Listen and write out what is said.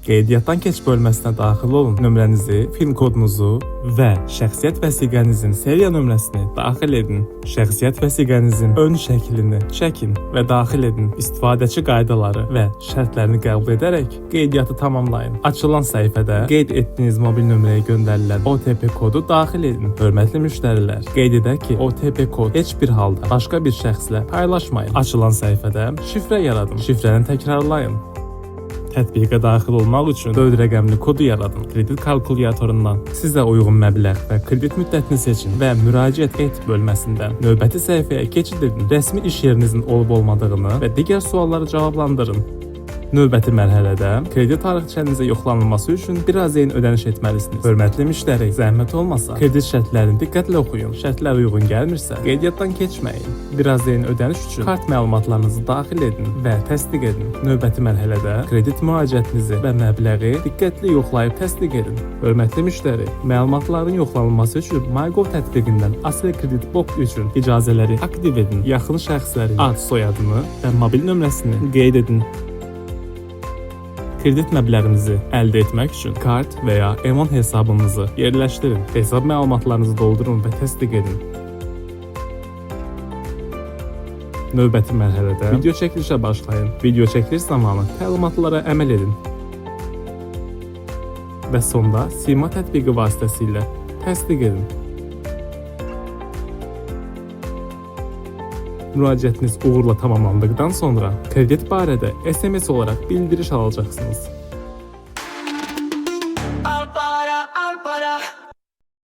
Qeydiyyatdan keç bölməsinə daxil olun. Nömrənizi, PIN kodunuzu və şəxsiyyət vəsiqənizin seriya nömrəsini daxil edin. Şəxsiyyət vəsiqənizin ön şəklini çəkin və daxil edin. İstifadəçi qaydaları və şərtlərini qəbul edərək qeydiyyatı tamamlayın. Açılan səhifədə qeyd etdiyiniz mobil nömrəyə göndərilən OTP kodu daxil edin. Hörmətli müştərilər, qeyd edək ki, OTP kod heç bir halda başqa bir şəxslə paylaşmayın. Açılan səhifədə şifrə yaradın. Şifrəni təkrarlayın. Tətbiqə daxil olmaq üçün 4 rəqəmli kodu yaradın. Kredit kalkulyatorundan sizə uyğun məbləğ və kredit müddətini seçin və müraciət et bölməsindən növbəti səhifəyə keçid edin. Rəsmi iş yerinizin olub-olmadığını və digər sualları cavablandırın. Növbəti mərhələdə kredit tarixçənizə yoxlanılması üçün bir azəyin ödəniş etməlisiniz. Hörmətli müştəri, zəhmət olmasa kredit şərtlərini diqqətlə oxuyun. Şərtlər uyğun gəlmirsə, qeydiyyatdan keçməyin. Bir azəyin ödəniş üçün kart məlumatlarınızı daxil edin və təsdiq edin. Növbəti mərhələdə kredit müraciətinizi və məbləği diqqətli yoxlayıb təsdiq edin. Hörmətli müştəri, məlumatların yoxlanılması üçün MyGov tətbiqindən Asel Kredit Box üçün icazələri aktiv edin. Yaxın şəxslərin ad, soyadını və mobil nömrəsini qeyd edin. Kredit məbləğinizi əldə etmək üçün kart və ya Emon hesabınızı yerləşdirin. Hesab məlumatlarınızı doldurun və təsdiq edin. Növbəti mərhələdə video çəkilişə başlayın. Video çəkiliş zamanı təlimatlara əməl edin. Və sonda Sima tətbiqi vasitəsilə təsdiq edin. Müraciətiniz uğurla tamamlandıqdan sonra kredit barədə SMS olaraq bildiriş alacaqsınız.